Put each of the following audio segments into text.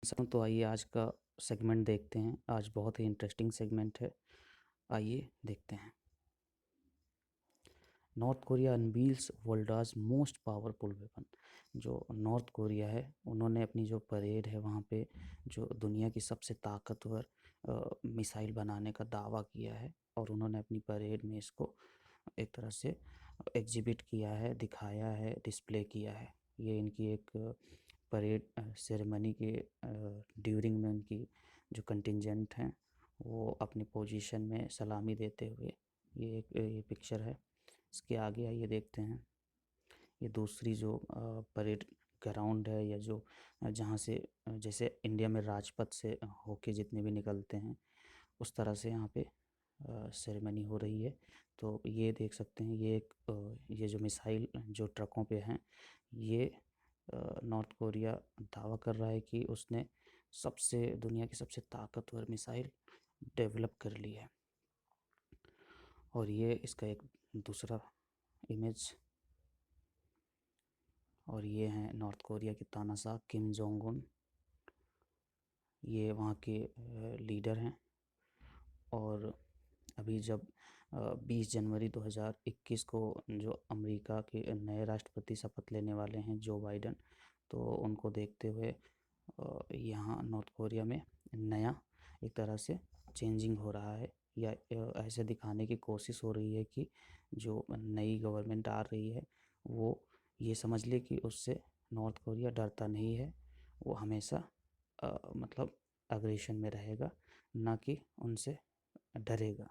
तो आइए आज का सेगमेंट देखते हैं। आज बहुत ही इंटरेस्टिंग सेगमेंट है। आइए देखते हैं। North Korea unveils world's most powerful weapon. जो नॉर्थ कोरिया है उन्होंने अपनी जो परेड है वहाँ पे जो दुनिया की सबसे ताकतवर मिसाइल बनाने का दावा किया है और उन्होंने अपनी परेड में इसको एक तरह से एग्जिबिट किया है, दिखाया है, डिस्प्ले किया है। ये इनकी एक परेड सेरेमनी के ड्यूरिंग में उनकी जो कंटिजेंट हैं वो अपनी पोजीशन में सलामी देते हुए ये पिक्चर है। इसके आगे आइए देखते हैं। ये दूसरी जो परेड ग्राउंड है या जो जहाँ से जैसे इंडिया में राजपथ से होके जितने भी निकलते हैं उस तरह से यहाँ पे सेरेमनी हो रही है। तो ये देख सकते हैं ये जो मिसाइल जो ट्रकों पे हैं ये नॉर्थ कोरिया दावा कर रहा है कि उसने दुनिया की सबसे ताकतवर मिसाइल डेवलप कर ली है। और ये इसका एक दूसरा इमेज और ये हैं नॉर्थ कोरिया के तानाशाह किम जोंग उन। ये वहाँ के लीडर हैं। और अभी जब 20 जनवरी 2021 को जो अमेरिका के नए राष्ट्रपति शपथ लेने वाले हैं जो बाइडन, तो उनको देखते हुए यहाँ नॉर्थ कोरिया में नया एक तरह से चेंजिंग हो रहा है या ऐसे दिखाने की कोशिश हो रही है कि जो नई गवर्नमेंट आ रही है वो ये समझ ले कि उससे नॉर्थ कोरिया डरता नहीं है। वो हमेशा मतलब अग्रेशन में रहेगा, ना कि उनसे डरेगा।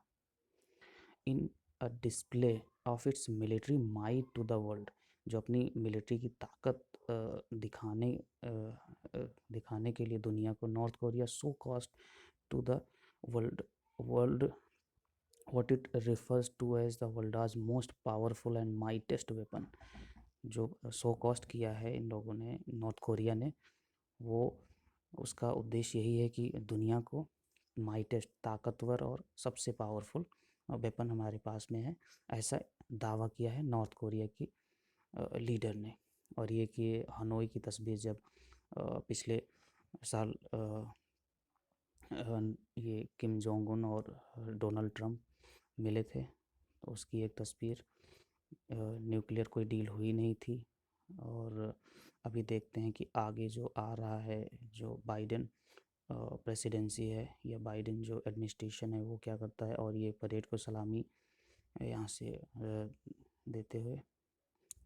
In a display of its military might to the world, जो अपनी मिलिट्री की ताकत दिखाने के लिए दुनिया को North Korea so cost to the world what it refers to as the world's most powerful and mightiest weapon। जो सो कॉस्ट किया है इन लोगों ने, नॉर्थ कोरिया ने, वो उसका उद्देश्य यही है कि दुनिया को माइटेस्ट ताकतवर और सबसे पावरफुल वेपन हमारे पास में है, ऐसा दावा किया है नॉर्थ कोरिया की लीडर ने। और ये कि हनोई की तस्वीर जब पिछले साल ये किम जोंग उन और डोनाल्ड ट्रंप मिले थे तो उसकी एक तस्वीर, न्यूक्लियर कोई डील हुई नहीं थी। और अभी देखते हैं कि आगे जो आ रहा है, जो बाइडेन प्रेसिडेंसी है या बाइडेन जो एडमिनिस्ट्रेशन है वो क्या करता है। और ये परेड को सलामी यहाँ से देते हुए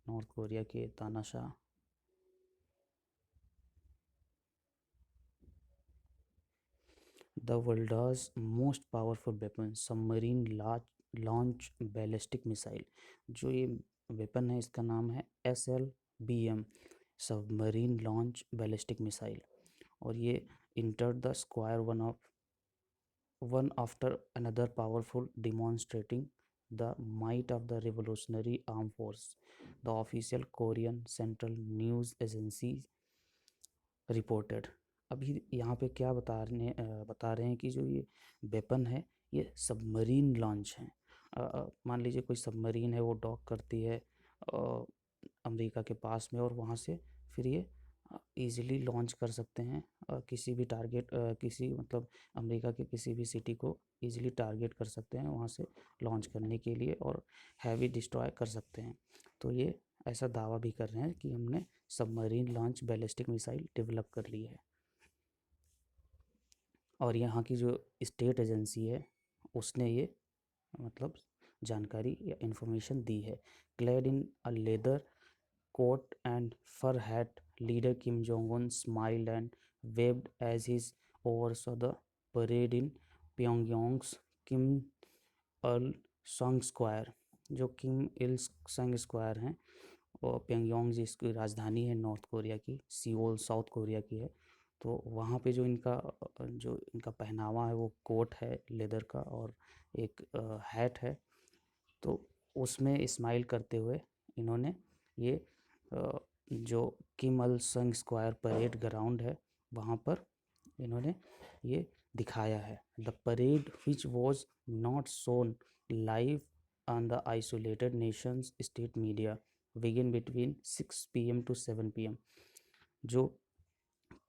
नॉर्थ कोरिया के तानाशाह। The world's most powerful weapon submarine launch ballistic missile. जो ये वेपन है इसका नाम है SLBM, submarine launch ballistic missile. और ये enter the square one after another powerful demonstrating the might of the revolutionary arm force, the official Korean Central News agency reported. अभी यहाँ पे क्या बता रहे हैं कि जो ये वेपन है ये सबमरीन लॉन्च है। मान लीजिए कोई सबमरीन है वो डॉक करती है अमेरिका के पास में और वहाँ से फिर ये इजीली लॉन्च कर सकते हैं किसी भी टारगेट किसी मतलब अमेरिका के किसी भी सिटी को इजीली टारगेट कर सकते हैं वहाँ से लॉन्च करने के लिए और हैवी डिस्ट्रॉय कर सकते हैं। तो ये ऐसा दावा भी कर रहे हैं कि हमने submarine launch ballistic missile develop कर ली है। और यहाँ की जो स्टेट एजेंसी है उसने ये मतलब जानकारी या इन्फॉर्मेशन दी है। Clad in a leather coat and fur hat, leader Kim Jong Un smiled and waved as he oversaw the parade in Pyongyang's Kim Il Sung square. जो किम इल संग स्क्वायर हैं और प्योंगयांग जिसकी राजधानी है north Korea की, Seoul south Korea की है। तो वहाँ पे जो इनका पहनावा है वो कोट है लेदर का और एक हैट है। तो उसमें स्माइल करते हुए इन्होंने ये जो किम Il Sung square parade ground है वहाँ पर इन्होंने ये दिखाया है। The parade which was not shown live on the isolated Nations state media begin between 6 PM to 7 PM। जो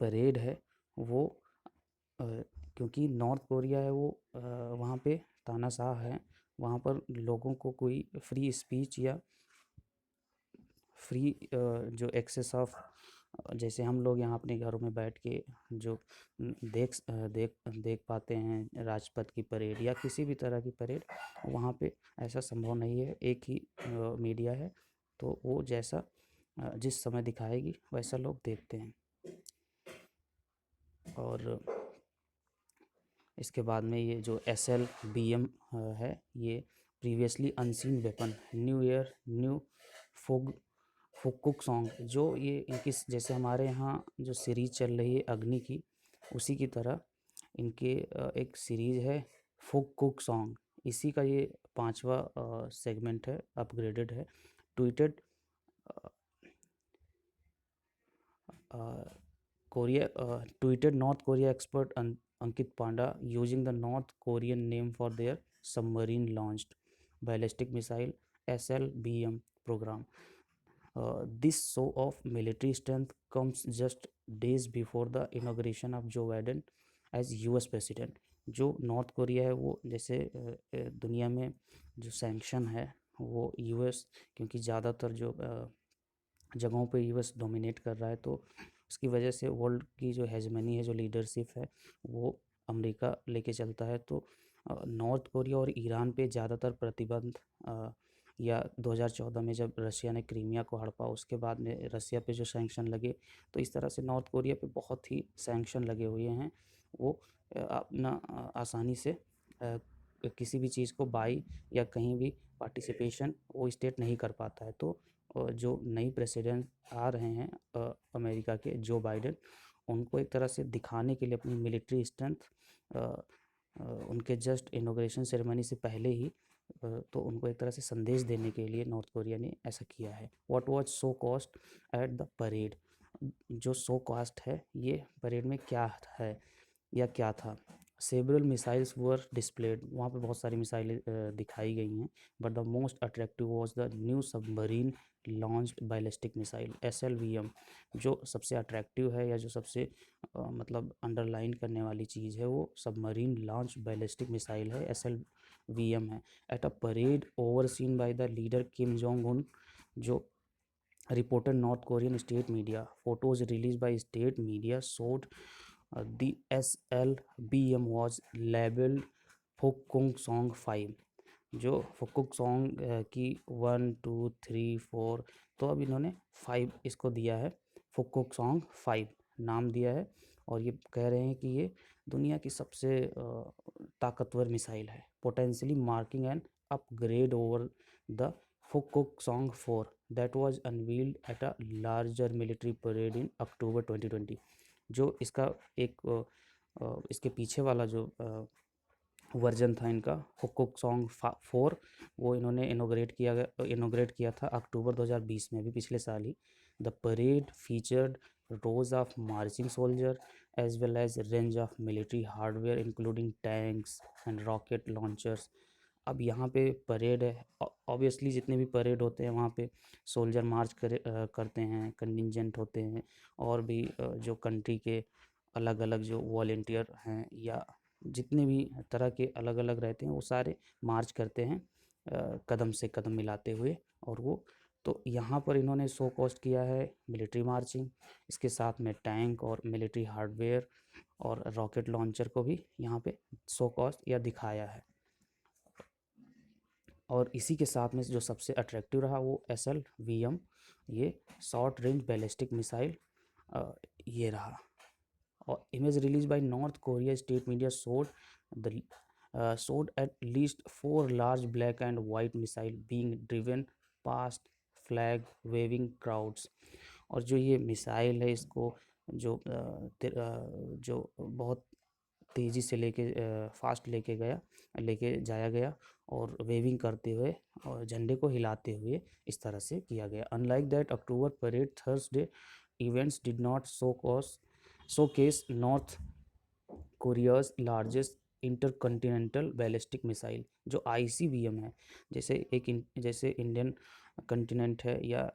परेड है वो क्योंकि नॉर्थ कोरिया है वो वहाँ पे तानाशाह है, वहाँ पर लोगों को कोई फ्री स्पीच या फ्री जो एक्सेस ऑफ जैसे हम लोग यहाँ अपने घरों में बैठ के जो देख पाते हैं राजपथ की परेड या किसी भी तरह की परेड, वहाँ पे ऐसा संभव नहीं है। एक ही मीडिया है, तो वो जैसा जिस समय दिखाएगी वैसा लोग देखते हैं। और इसके बाद में ये जो SLBM है, ये प्रीवियसली अनसीन वेपन न्यू ईयर न्यू फोग फुक्कुक सॉन्ग, जो ये इनकी जैसे हमारे यहाँ जो सीरीज़ चल रही है अग्नि की, उसी की तरह इनके एक सीरीज़ है फुक्कुक सॉन्ग, इसी का ये 5वां सेगमेंट है, अपग्रेडेड है। Tweeted Korea tweeted north Korea expert Ankit Panda using the north Korean name for their submarine launched ballistic missile SLBM program. This show of military strength comes just days before the inauguration of Joe Biden as US president. जो North Korea है वो जैसे दुनिया में जो sanction है वो US, क्योंकि ज़्यादातर जो जगहों पे US डोमिनेट कर रहा है, तो उसकी वजह से वर्ल्ड की जो हेजमनी है, जो लीडरशिप है, वो अमेरिका लेके चलता है। तो नॉर्थ कोरिया और ईरान पे ज़्यादातर प्रतिबंध या 2014 में जब रशिया ने क्रीमिया को हड़पा, उसके बाद में रसिया पे जो सैंक्शन लगे, तो इस तरह से नॉर्थ कोरिया पे बहुत ही सैंक्शन लगे हुए हैं। वो अपना आसानी से किसी भी चीज़ को बाई या कहीं भी पार्टिसिपेशन वो स्टेट नहीं कर पाता है। तो जो नई प्रेसिडेंट आ रहे हैं अमेरिका के, जो बाइडेन, उनको एक तरह से दिखाने के लिए अपनी मिलिट्री स्ट्रेंथ उनके जस्ट इनॉग्रेशन सेरेमनी से पहले ही, तो उनको एक तरह से संदेश देने के लिए नॉर्थ कोरिया ने ऐसा किया है। What was so cost at the parade, जो सो कॉस्ट है ये परेड में क्या है या क्या था। सेवरल मिसाइल्स वर डिस्प्लेड, वहाँ पे बहुत सारी मिसाइलें दिखाई गई हैं, but the most attractive was the new submarine launched ballistic missile SLBM। जो सबसे अट्रैक्टिव है या जो सबसे मतलब अंडरलाइन करने वाली चीज़ है, वो सबमरीन लॉन्च बैलिस्टिक मिसाइल है, SLBM है। At a parade overseen by the leader Kim Jong उन, जो reported North Korean state media. Photos released by state media showed the SLBM was labeled Fukung Song 5, जो फुकुक song की 1 2 3 4, तो अब इन्होंने 5 इसको दिया है, फुकुक सॉन्ग 5 नाम दिया है। और ये कह रहे हैं कि ये दुनिया की सबसे ताकतवर मिसाइल है, potentially marking an upgrade over the Pukguksong 4 that was unveiled at a larger military parade in October 2020। जो इसका एक इसके पीछे वाला जो वर्जन था इनका फुकुक सॉन्ग 4, वो इन्होंने इनोग्रेट किया था अक्टूबर 2020 में, अभी पिछले साल ही। The parade featured rows of marching soldier as well as range of military hardware including tanks and rocket launchers. अब यहाँ पे परेड है, ऑब्वियसली जितने भी परेड होते हैं वहाँ पे सोल्जर मार्च करते हैं, कंटिजेंट होते हैं, और भी जो कंट्री के अलग अलग जो वॉलेंटियर हैं या जितने भी तरह के अलग अलग रहते हैं, वो सारे मार्च करते हैं कदम से कदम मिलाते हुए। और वो तो यहाँ पर इन्होंने शो कॉस्ट किया है मिलिट्री मार्चिंग, इसके साथ में टैंक और मिलिट्री हार्डवेयर और रॉकेट लॉन्चर को भी यहाँ पे शो कॉस्ट या दिखाया है। और इसी के साथ में जो सबसे अट्रैक्टिव रहा वो SLBM, ये शॉर्ट रेंज बैलिस्टिक मिसाइल, ये रहा। और image release by north Korea state media showed at least 4 large black and white missile being driven past flag waving crowds। और जो ये मिसाइल है, इसको जो जो बहुत तेज़ी से फास्ट लेके जाया गया और वेविंग करते हुए और झंडे को हिलाते हुए इस तरह से किया गया। Unlike that October parade Thursday events did not showcase north Korea's largest intercontinental ballistic missile, जो ICBM है। जैसे इंडियन कंटिनेंट है या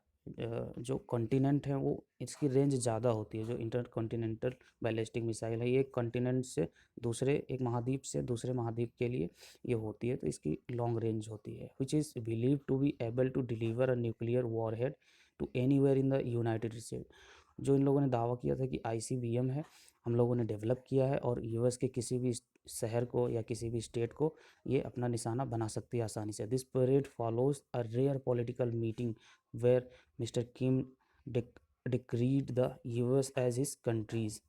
जो कॉन्टिनेंट है वो इसकी रेंज ज़्यादा होती है। जो इंटरकॉन्टिनेंटल बैलिस्टिक मिसाइल है, ये एक कॉन्टिनेंट से दूसरे, एक महाद्वीप से दूसरे महाद्वीप के लिए ये होती है, तो इसकी लॉन्ग रेंज होती है, which is believe to be able to deliver a nuclear warhead to anywhere in the United State. जो इन लोगों ने दावा किया था कि आईसीबीएम है, हम लोगों ने डेवलप किया है और यूएस के किसी भी शहर को या किसी भी स्टेट को ये अपना निशाना बना सकती है आसानी से। This parade follows a rare political meeting where mister Kim decreed the US as his countries.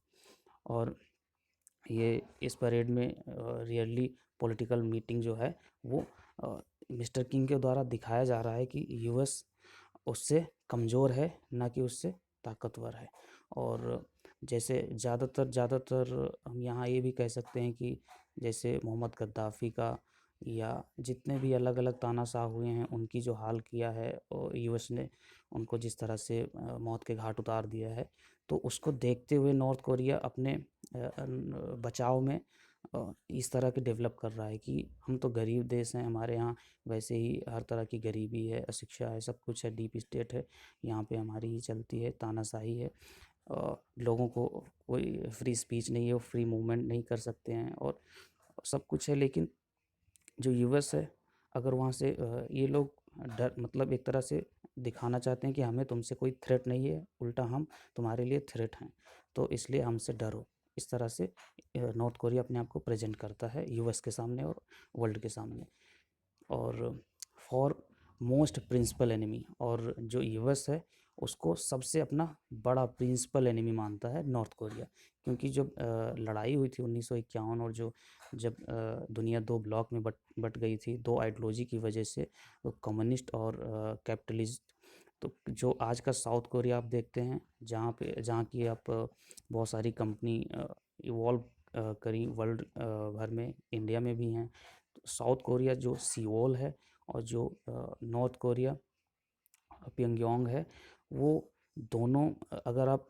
और ये इस परेड में रियरली पॉलिटिकल मीटिंग जो है वो मिस्टर किंग के द्वारा दिखाया जा रहा है कि यूएस उससे कमज़ोर है, ना कि उससे ताकतवर है। और जैसे ज़्यादातर हम यहाँ ये भी कह सकते हैं कि जैसे मोहम्मद गद्दाफ़ी का या जितने भी अलग अलग तानाशाह हुए हैं, उनकी जो हाल किया है और यूएस ने उनको जिस तरह से मौत के घाट उतार दिया है, तो उसको देखते हुए नॉर्थ कोरिया अपने बचाव में इस तरह के डेवलप कर रहा है कि हम तो गरीब देश हैं, हमारे यहाँ वैसे ही हर तरह की गरीबी है, अशिक्षा है, सब कुछ है, डीप स्टेट है, यहाँ पे हमारी ही चलती है, तानाशाही है। लोगों को कोई फ्री स्पीच नहीं है, वो फ्री मूवमेंट नहीं कर सकते हैं और सब कुछ है। लेकिन जो यूएस है, अगर वहाँ से ये लोग डर मतलब एक तरह से दिखाना चाहते हैं कि हमें तुमसे कोई थ्रेट नहीं है, उल्टा हम तुम्हारे लिए थ्रेट हैं, तो इसलिए हमसे डरो। इस तरह से नॉर्थ कोरिया अपने आप को प्रेजेंट करता है यूएस के सामने और वर्ल्ड के सामने। और फॉर मोस्ट प्रिंसिपल एनिमी, और जो यूएस है उसको सबसे अपना बड़ा प्रिंसिपल एनिमी मानता है नॉर्थ कोरिया। क्योंकि जब लड़ाई हुई थी 1951, और जो जब दुनिया दो ब्लॉक में बट गई थी दो आइडियोलॉजी की वजह से, तो कम्युनिस्ट और कैपिटलिस्ट। तो जो आज का साउथ कोरिया आप देखते हैं, जहाँ की आप बहुत सारी कंपनी इवॉल्व करी वर्ल्ड भर में, इंडिया में भी हैं। तो साउथ कोरिया जो सियोल है और जो नॉर्थ कोरिया प्योंगयांग है, वो दोनों अगर आप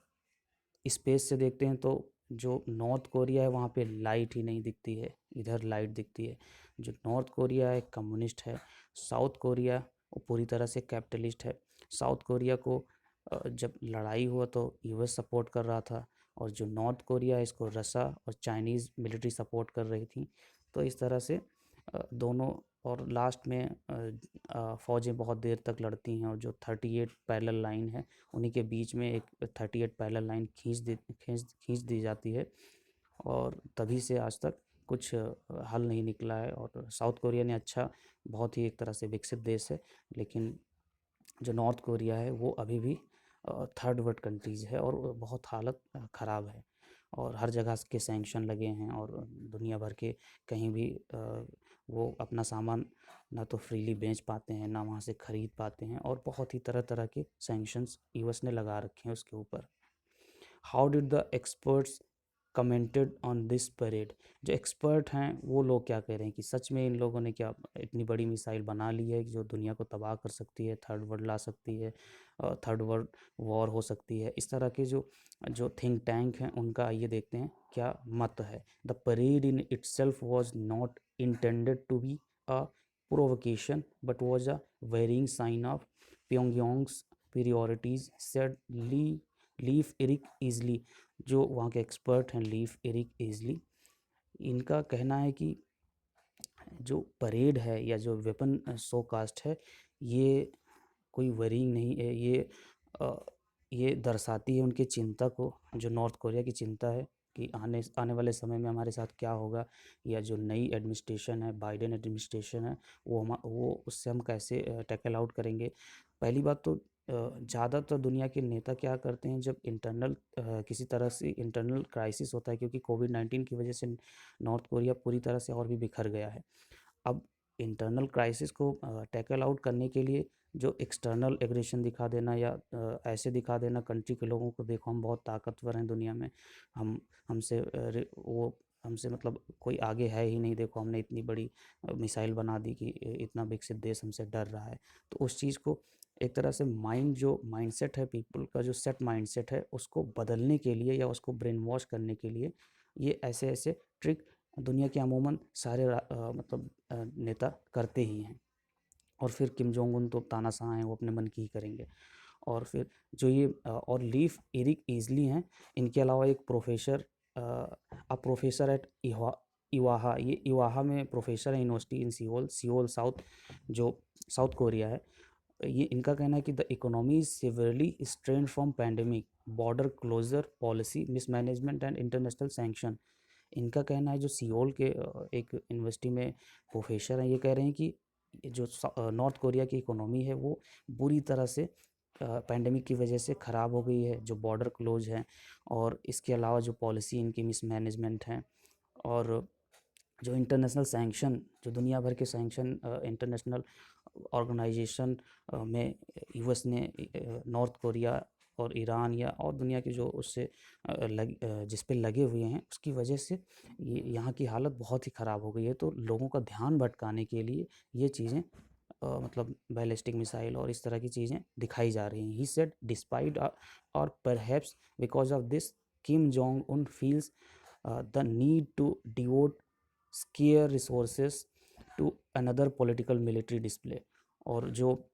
स्पेस से देखते हैं तो जो नॉर्थ कोरिया है वहाँ पे लाइट ही नहीं दिखती है, इधर लाइट दिखती है। जो नॉर्थ कोरिया है कम्युनिस्ट है, साउथ कोरिया वो पूरी तरह से कैपिटलिस्ट है। साउथ कोरिया को जब लड़ाई हुआ तो यूएस सपोर्ट कर रहा था, और जो नॉर्थ कोरिया है इसको रसा और चाइनीज़ मिलिट्री सपोर्ट कर रही थी। तो इस तरह से दोनों, और लास्ट में फ़ौजें बहुत देर तक लड़ती हैं, और जो 38 पैरेलल लाइन है उन्हीं के बीच में एक 38 पैरेलल लाइन खींच दी जाती है, और तभी से आज तक कुछ हल नहीं निकला है। और साउथ कोरिया ने अच्छा, बहुत ही एक तरह से विकसित देश है, लेकिन जो नॉर्थ कोरिया है वो अभी भी थर्ड वर्ल्ड कंट्रीज़ है और बहुत हालत ख़राब है, और हर जगह के सैंक्शन लगे हैं, और दुनिया भर के कहीं भी वो अपना सामान ना तो फ्रीली बेच पाते हैं, ना वहाँ से ख़रीद पाते हैं, और बहुत ही तरह तरह के सैंक्शंस यूएस ने लगा रखे हैं उसके ऊपर। How did the experts commented on this parade. जो एक्सपर्ट हैं वो लोग क्या कह रहे हैं कि सच में इन लोगों ने क्या इतनी बड़ी मिसाइल बना ली है कि जो दुनिया को तबाह कर सकती है, थर्ड वर्ल्ड ला सकती है, थर्ड वर्ल्ड वॉर हो सकती है। इस तरह के जो जो थिंक टैंक हैं उनका ये देखते हैं क्या मत है। The parade in itself was not intended to be a provocation but was a warning sign of Pyongyang's priorities, said Leif Eric Easley. जो वहाँ के एक्सपर्ट हैं लीफ एरिक ईजली, इनका कहना है कि जो परेड है या जो वेपन शो कास्ट है, ये कोई वरीइंग नहीं है, ये दर्शाती है उनकी चिंता को, जो नॉर्थ कोरिया की चिंता है कि आने आने वाले समय में हमारे साथ क्या होगा, या जो नई एडमिनिस्ट्रेशन है, बाइडेन एडमिनिस्ट्रेशन है, वो उससे हम कैसे टैकल आउट करेंगे। पहली बात तो ज़्यादातर दुनिया के नेता क्या करते हैं, जब किसी तरह से इंटरनल क्राइसिस होता है, क्योंकि कोविड-19 की वजह से नॉर्थ कोरिया पूरी तरह से और भी बिखर गया है। अब इंटरनल क्राइसिस को टैकल आउट करने के लिए जो एक्सटर्नल एग्रेशन दिखा देना, या ऐसे दिखा देना कंट्री के लोगों को, देखो हम बहुत ताकतवर हैं दुनिया में, हम हमसे वो हमसे मतलब कोई आगे है ही नहीं, देखो हमने इतनी बड़ी मिसाइल बना दी कि इतना विकसित देश हमसे डर रहा है। तो उस चीज़ को एक तरह से जो माइंडसेट है पीपल का, जो सेट माइंडसेट है, उसको बदलने के लिए या उसको ब्रेन वॉश करने के लिए ये ऐसे ऐसे ट्रिक दुनिया के अमूमन सारे मतलब नेता करते ही हैं। और फिर किम जोंग उन तो तानाशाह हैं, वो अपने मन की ही करेंगे। और फिर जो ये और लीफ एरिक ईजली हैं, इनके अलावा एक प्रोफेसर प्रोफेसर एट इवाहा, ये इवाहा में प्रोफेसर है university in Seoul, Seoul South, जो साउथ कोरिया है। ये इनका कहना है कि the economy is severely strain from pandemic, border closure, policy mismanagement and international sanction. इनका कहना है, जो सियोल के एक यूनिवर्सिटी में प्रोफेसर हैं, ये कह रहे हैं कि जो नॉर्थ कोरिया की इकोनॉमी है वो बुरी तरह से पैंडेमिक की वजह से ख़राब हो गई है, जो बॉर्डर क्लोज है, और इसके अलावा जो पॉलिसी इनकी मिसमैनेजमेंट है, और जो इंटरनेशनल सैंक्शन, जो दुनिया भर के सैंक्शन इंटरनेशनल ऑर्गेनाइजेशन में यूएस ने नॉर्थ कोरिया और ईरान या और दुनिया की जो उससे जिस पे लगे हुए हैं, उसकी वजह से ये यहाँ की हालत बहुत ही ख़राब हो गई है। तो लोगों का ध्यान भटकाने के लिए ये चीज़ें मतलब बैलिस्टिक मिसाइल और इस तरह की चीज़ें दिखाई जा रही हैं। ही सेड डिस्पाइट और perhaps because of this Kim Jong Un feels the need to devote scarce resources to another political military display. और जो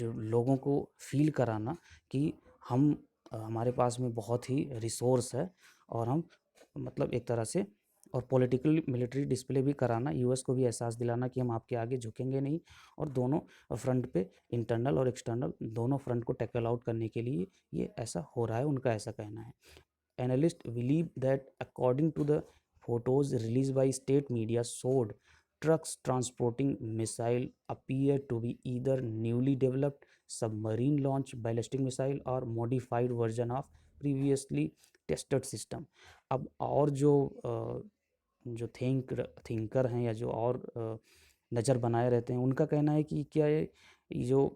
लोगों को फील कराना कि हम हमारे पास में बहुत ही रिसोर्स है, और हम मतलब एक तरह से, और पॉलिटिकल मिलिट्री डिस्प्ले भी कराना, यूएस को भी एहसास दिलाना कि हम आपके आगे झुकेंगे नहीं, और दोनों फ्रंट पे, इंटरनल और एक्सटर्नल दोनों फ्रंट को टैकल आउट करने के लिए ये ऐसा हो रहा है, उनका ऐसा कहना है। Analysts believe that according to the photos released by state media showed trucks transporting missile appear to be either newly developed submarine launched ballistic missile or modified version of previously tested system। अब और जो thinker हैं या जो और नज़र बनाए रहते हैं, उनका कहना है कि क्या ये जो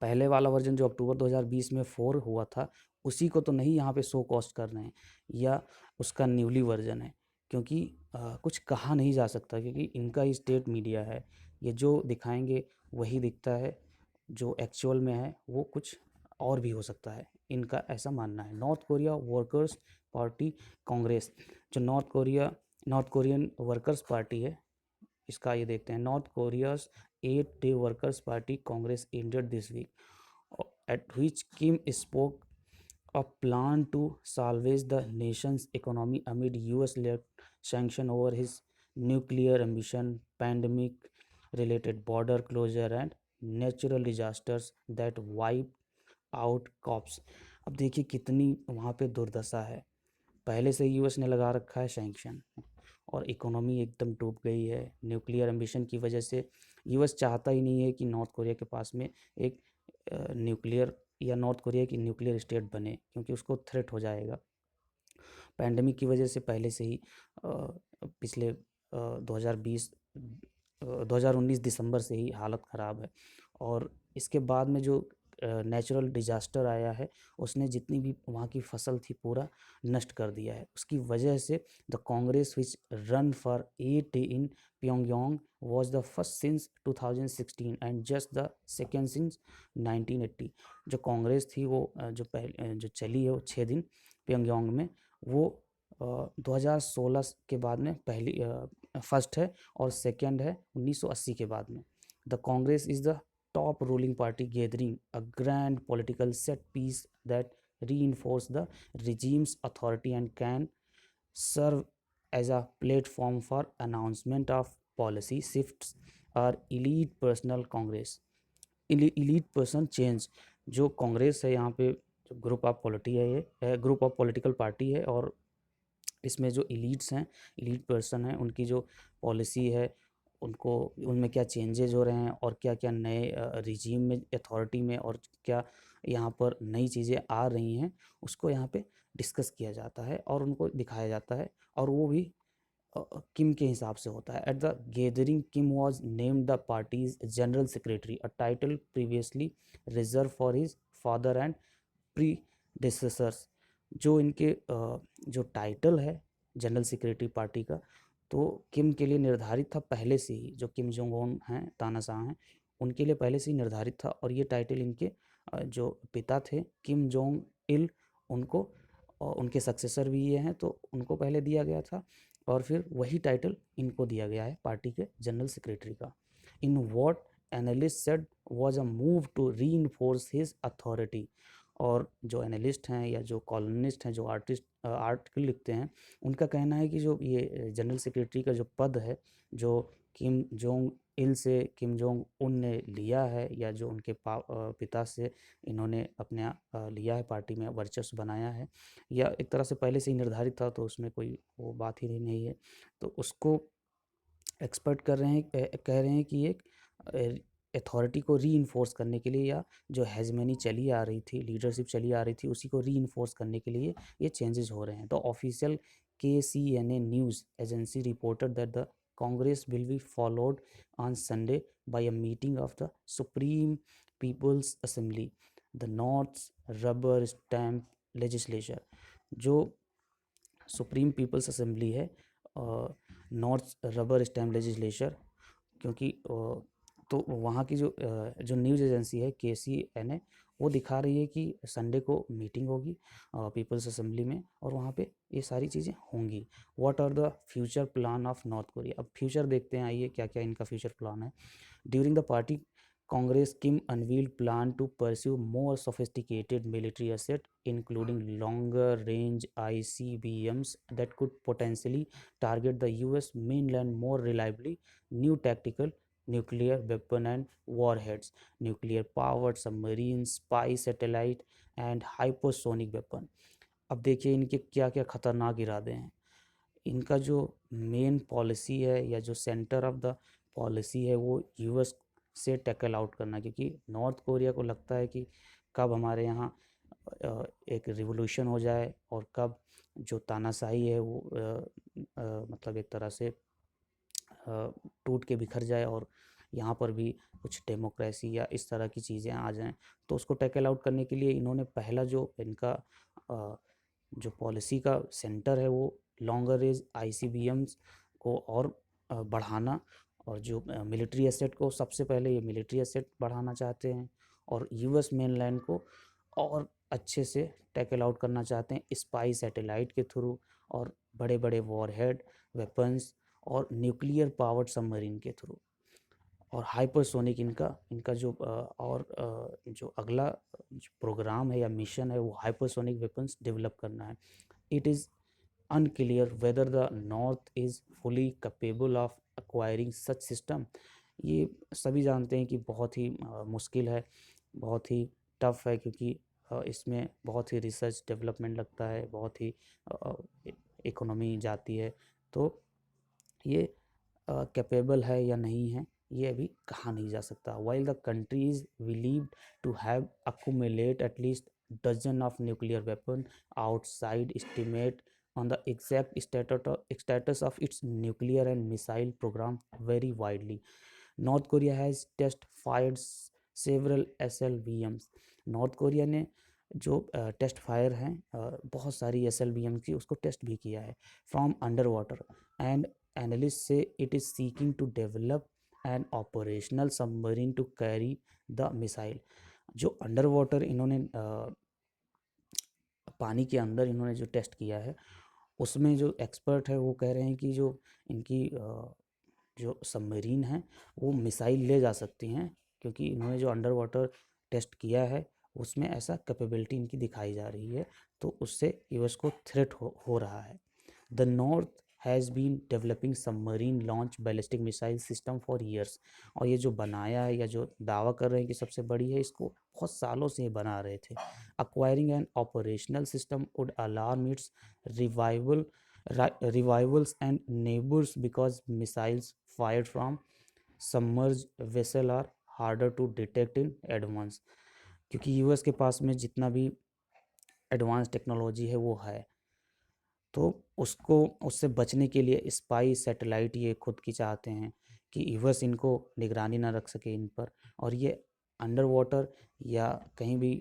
पहले वाला वर्जन जो अक्टूबर 2020 में 4 हुआ था, उसी को तो नहीं यहाँ पे शो कॉस्ट कर रहे हैं, या उसका न्यूली वर्जन है, क्योंकि कुछ कहा नहीं जा सकता, क्योंकि इनका ही स्टेट मीडिया है। ये जो दिखाएंगे वही दिखता है, जो एक्चुअल में है वो कुछ और भी हो सकता है, इनका ऐसा मानना है। North Korea workers party Congress, जो नॉर्थ कोरियन वर्कर्स पार्टी है, इसका ये देखते हैं। North Korea's 8-day workers party Congress ended this week, at which Kim spoke a plan to salvage the nation's economy amid US-led sanction over his nuclear ambition, pandemic-related border closure and natural disasters that wiped out cops। अब देखिए कितनी वहाँ पे दुर्दशा है। पहले से US ने लगा रखा है सैंक्शन, और इकोनॉमी एकदम डूब गई है न्यूक्लियर एम्बिशन की वजह से। यूएस चाहता ही नहीं है कि नॉर्थ कोरिया के पास में एक न्यूक्लियर या नॉर्थ कोरिया की न्यूक्लियर स्टेट बने, क्योंकि उसको थ्रेट हो जाएगा। पैंडमिक की वजह से पहले से ही पिछले 2019 दिसंबर से ही हालत ख़राब है, और इसके बाद में जो नेचुरल डिजास्टर आया है, उसने जितनी भी वहाँ की फसल थी पूरा नष्ट कर दिया है। उसकी वजह से the Congress which run for 8 day in Pyongyang was the first since 2016 and just the second since 1980। जो कांग्रेस थी वो जो चली है वो 6 दिन प्योंगयांग में, वो 2016 के बाद में पहली फर्स्ट है, और सेकंड है 1980 के बाद में। The Congress is the top ruling party gathering a grand political set piece that reinforce the regime's authority and can serve as a platform for announcement of policy shifts or elite personal congress elite person change। जो कांग्रेस है यहाँ पे, जो group of polity है, ये group of political party है, और इसमें जो एलीट्स हैं, एलीट पर्सन हैं, उनकी जो पॉलिसी है, उनको उनमें क्या चेंजेस हो रहे हैं, और क्या क्या नए रिजीम में, अथॉरिटी में, और क्या यहाँ पर नई चीज़ें आ रही हैं, उसको यहाँ पे डिस्कस किया जाता है और उनको दिखाया जाता है, और वो भी किम के हिसाब से होता है। At the gathering Kim was named the party's general secretary, a title previously reserve for his father and predecessors. जो इनके जो टाइटल है जनरल सेक्रेटरी पार्टी का, तो किम के लिए निर्धारित था पहले से ही। जो किम जोंग उन हैं, तानाशाह हैं, उनके लिए पहले से ही निर्धारित था, और ये टाइटल इनके जो पिता थे किम जोंग इल, उनको उनके सक्सेसर भी ये हैं, तो उनको पहले दिया गया था, और फिर वही टाइटल इनको दिया गया है पार्टी के जनरल सेक्रेटरी का। In what analyst said was a move to reinforce his authority. और जो एनालिस्ट हैं या जो कॉलमिस्ट हैं, जो आर्टिकल लिखते हैं, उनका कहना है कि जो ये जनरल सेक्रेटरी का जो पद है, जो किम जोंग इल से किम जोंग उन ने लिया है, या जो उनके पिता से इन्होंने अपने लिया है, पार्टी में वर्चस्व बनाया है, या एक तरह से पहले से ही निर्धारित था, तो उसमें कोई वो बात ही नहीं है। तो उसको एक्सपर्ट कह रहे हैं कि एक अथॉरिटी को रीइंफोर्स करने के लिए, या जो हेजमनी चली आ रही थी, लीडरशिप चली आ रही थी, उसी को रीइंफोर्स करने के लिए ये चेंजेस हो रहे हैं। तो official KCNA news agency reported that the congress will be followed on Sunday by a meeting of the Supreme People's Assembly, the North rubber stamp legislature. जो सुप्रीम पीपल्स असेंबली है, नॉर्थ रबर स्टैम्प लेजिस्लेचर, क्योंकि तो वहाँ की जो news agency है KCNA, वो दिखा रही है कि संडे को मीटिंग होगी पीपल्स असेंबली में, और वहाँ पे ये सारी चीज़ें होंगी। What are the future plan of North Korea? अब फ्यूचर देखते हैं, आइए क्या क्या इनका फ्यूचर प्लान है। During the party Congress, Kim unveiled plan to pursue more sophisticated military asset, including longer-range ICBMs that could potentially target the U.S. mainland more reliably, new tactical nuclear weapon and warheads, nuclear-powered submarines, spy satellite, and hypersonic weapon. अब देखिए इनके क्या क्या खतरनाक इरादे हैं। इनका जो मेन पॉलिसी है, या जो सेंटर ऑफ द पॉलिसी है, वो यूएस से टैकल आउट करना, क्योंकि नॉर्थ कोरिया को लगता है कि कब हमारे यहाँ एक रिवोल्यूशन हो जाए, और कब जो तानाशाही है वो मतलब एक तरह से टूट के बिखर जाए, और यहाँ पर भी कुछ डेमोक्रेसी या इस तरह की चीज़ें आ जाएं। तो उसको टैकल आउट करने के लिए इन्होंने पहला जो इनका जो पॉलिसी का सेंटर है, वो लॉन्गर रेंज ICBMs को और बढ़ाना, और जो मिलिट्री एसेट को, सबसे पहले ये मिलिट्री एसेट बढ़ाना चाहते हैं, और US मेनलैंड को और अच्छे से टैकल आउट करना चाहते हैं स्पाई सैटेलाइट के थ्रू, और बड़े बड़े वॉरहेड वेपन्स और न्यूक्लियर पावर्ड सबमरीन के थ्रू, और हाइपरसोनिक इनका इनका जो जो अगला जो प्रोग्राम है या मिशन है, वो हाइपरसोनिक वेपन्स डेवलप करना है। It is unclear whether the north is fully capable of acquiring such system। ये सभी जानते हैं कि बहुत ही मुश्किल है, बहुत ही टफ है, क्योंकि इसमें बहुत ही रिसर्च डेवलपमेंट लगता है, बहुत ही इकोनॉमी जाती है। तो ये कैपेबल है या नहीं है, ये अभी कहा नहीं जा सकता। While the country is believed to have accumulate at least dozen of nuclear weapon, outside estimate on the exact status of its nuclear and missile program vary widely. North Korea has test fired several SLBMs। North Korea ने जो test fire हैं बहुत सारी SLBM की, उसको test भी किया है from under water, and analyst say it is seeking to develop an operational submarine to carry the missile. जो अंडर वाटर इन्होंने पानी के अंदर इन्होंने जो टेस्ट किया है, उसमें जो एक्सपर्ट है वो कह रहे हैं कि जो इनकी जो सबमरीन है वो मिसाइल ले जा सकती हैं, क्योंकि इन्होंने जो अंडर वाटर टेस्ट किया है उसमें ऐसा कैपेबिलिटी इनकी दिखाई जा रही है, तो उससे यूएस को थ्रेट हो रहा है। The North has been developing submarine launch ballistic missile system for years. और ये जो बनाया है, या जो दावा कर रहे हैं कि सबसे बड़ी है, इसको बहुत सालों से बना रहे थे। Acquiring N operational system would alarm it's revival revivals and neighbors because missiles fired from submerged vessel are harder to detect in advance। क्योंकि यूएस के पास में जितना भी एडवांस टेक्नोलॉजी है वो है, तो उसको उससे बचने के लिए स्पाई सैटेलाइट ये खुद की चाहते हैं कि यूएस इनको निगरानी ना रख सके इन पर, और ये अंडर वाटर या कहीं भी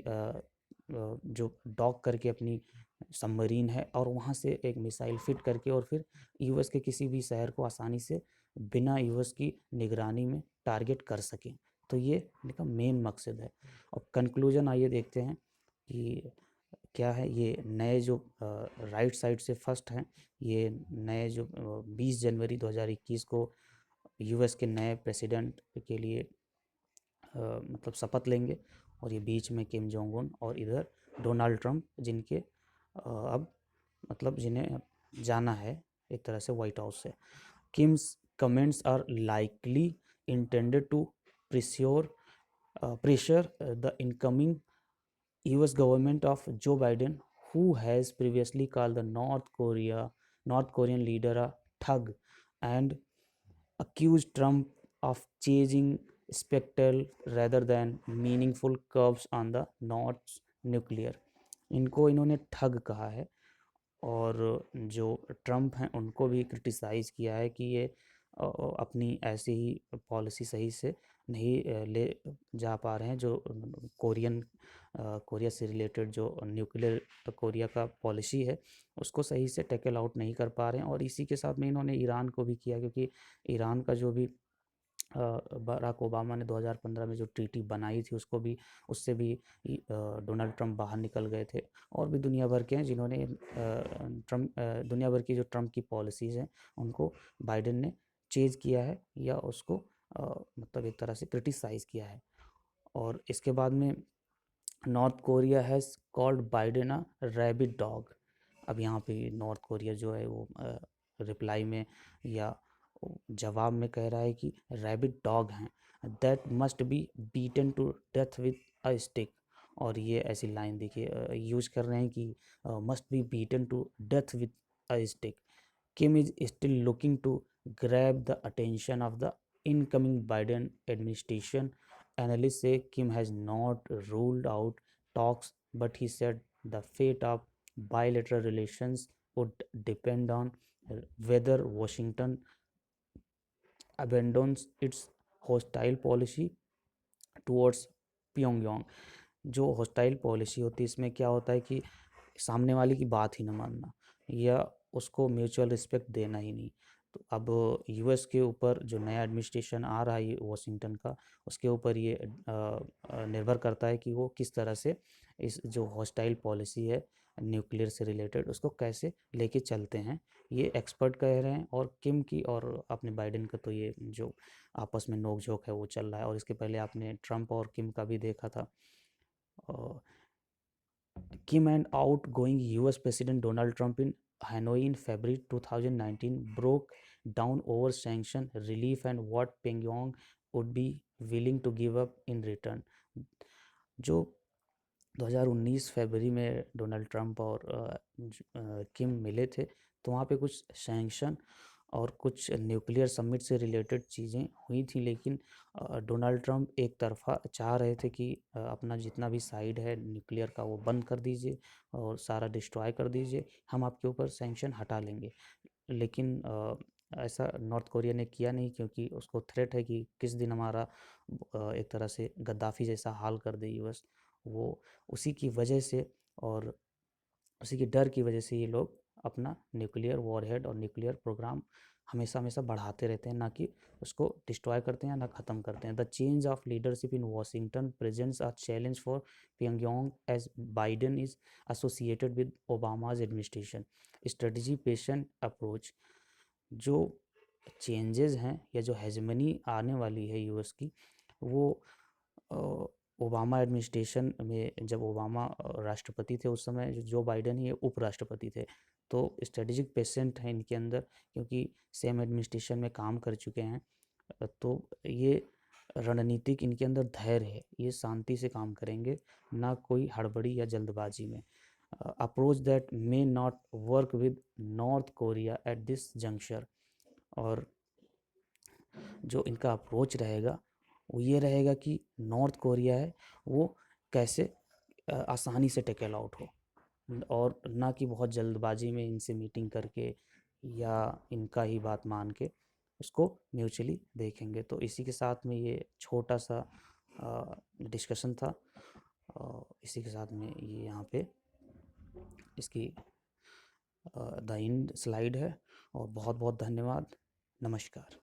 जो डॉक करके अपनी सबमरीन है, और वहाँ से एक मिसाइल फिट करके और फिर यूएस के किसी भी शहर को आसानी से बिना यूएस की निगरानी में टारगेट कर सकें। तो ये इनका मेन मकसद है। और कंक्लूजन आइए देखते हैं कि क्या है। ये नए जो राइट साइड से फर्स्ट हैं, ये नए जो 20 जनवरी 2021 को यूएस के नए प्रेसिडेंट के लिए मतलब शपथ लेंगे, और ये बीच में किम जोंग उन और इधर डोनाल्ड ट्रंप, जिनके अब मतलब जिन्हें जाना है एक तरह से व्हाइट हाउस से। Kim's comments are likely intended to pressure pressure the incoming US government of Joe Biden, who has previously called the North Korean leader a thug and accused Trump of chasing spectacle rather than meaningful curbs on the North's nuclear। इनको इन्होंने ठग कहा है, और जो Trump हैं उनको भी क्रिटिसाइज़ किया है कि ये अपनी ऐसी ही पॉलिसी सही से नहीं ले जा पा रहे हैं, जो कोरिया से रिलेटेड जो न्यूक्लियर कोरिया का पॉलिसी है उसको सही से टैकल आउट नहीं कर पा रहे हैं। और इसी के साथ में इन्होंने ईरान को भी किया, क्योंकि ईरान का जो भी बराक ओबामा ने 2015 में जो ट्रीटी बनाई थी उसको भी, उससे भी डोनाल्ड ट्रंप बाहर निकल गए थे। और भी दुनिया भर के हैं जिन्होंने दुनिया भर की जो ट्रंप की पॉलिसीज़ हैं उनको बाइडेन ने चेंज किया है, या उसको मतलब एक तरह से क्रिटिसाइज़ किया है। और इसके बाद में north Korea has called Biden a rabbit dog. अब यहाँ पे नॉर्थ कोरिया जो है वो रिप्लाई में या जवाब में कह रहा है कि रैबिट डॉग हैं, that must be beaten to death with a stick. और ये ऐसी लाइन देखिए यूज कर रहे हैं कि must be beaten to death with a stick. Kim is still looking to grab the attention of the incoming Biden administration. Analysts say Kim has not ruled out talks, but he said the fate of bilateral relations would depend on whether Washington abandons its hostile policy towards Pyongyang। जो hostile policy होती है इसमें क्या होता है कि सामने वाले की बात ही ना मानना, या उसको म्यूचुअल रिस्पेक्ट देना ही नहीं। तो अब यूएस के ऊपर जो नया एडमिनिस्ट्रेशन आ रहा है वॉशिंगटन का, उसके ऊपर ये निर्भर करता है कि वो किस तरह से इस जो हॉस्टाइल पॉलिसी है न्यूक्लियर से रिलेटेड उसको कैसे लेके चलते हैं, ये एक्सपर्ट कह रहे हैं। और किम की और अपने बाइडेन का तो ये जो आपस में नोक झोंक है वो चल रहा है। और इसके पहले आपने ट्रंप और किम का भी देखा था। Kim and outgoing US President Donald Trump in Hanoi in February 2019 broke down over sanction relief and what Pyongyang would be willing to give up in return। जो 2019 फरवरी में डोनाल्ड ट्रंप और किम मिले थे, तो वहाँ पे कुछ सैंक्शन और कुछ न्यूक्लियर समिट से रिलेटेड चीज़ें हुई थी। लेकिन डोनाल्ड ट्रंप एक तरफा चाह रहे थे कि अपना जितना भी साइड है न्यूक्लियर का वो बंद कर दीजिए और सारा डिस्ट्रॉय कर दीजिए, हम आपके ऊपर सैंक्शन हटा लेंगे। लेकिन ऐसा नॉर्थ कोरिया ने किया नहीं, क्योंकि उसको थ्रेट है कि किस दिन हमारा एक तरह से गद्दाफ़ी जैसा हाल कर दे यूएस। वो उसी की वजह से और उसी के डर की वजह से ये लोग अपना न्यूक्लियर वॉरहेड और न्यूक्लियर प्रोग्राम हमेशा हमेशा बढ़ाते रहते हैं, ना कि उसको डिस्ट्रॉय करते हैं ना ख़त्म करते हैं। The change of leadership in Washington presents a challenge for Pyongyang as Biden is associated with Obama's administration strategy patient approach. जो चेंजेस हैं या जो हेजमनी आने वाली है यूएस की, वो ओबामा एडमिनिस्ट्रेशन में, जब ओबामा राष्ट्रपति थे उस समय जो बाइडेन ये उपराष्ट्रपति थे, तो स्ट्रेटेजिक पेशेंट है इनके अंदर, क्योंकि सेम एडमिनिस्ट्रेशन में काम कर चुके हैं। तो ये रणनीतिक इनके अंदर धैर्य है, ये शांति से काम करेंगे, ना कोई हड़बड़ी या जल्दबाजी में। Approach that may not work with North Korea at this juncture. और जो इनका अप्रोच रहेगा वो ये रहेगा कि नॉर्थ कोरिया है वो कैसे आसानी से टेकल आउट हो, और ना कि बहुत जल्दबाजी में इनसे मीटिंग करके या इनका ही बात मान के उसको म्यूचुअली देखेंगे। तो इसी के साथ में ये छोटा सा डिस्कशन था। इसी के साथ में ये यहाँ पे इसकी द एंड स्लाइड है। और बहुत बहुत धन्यवाद। नमस्कार।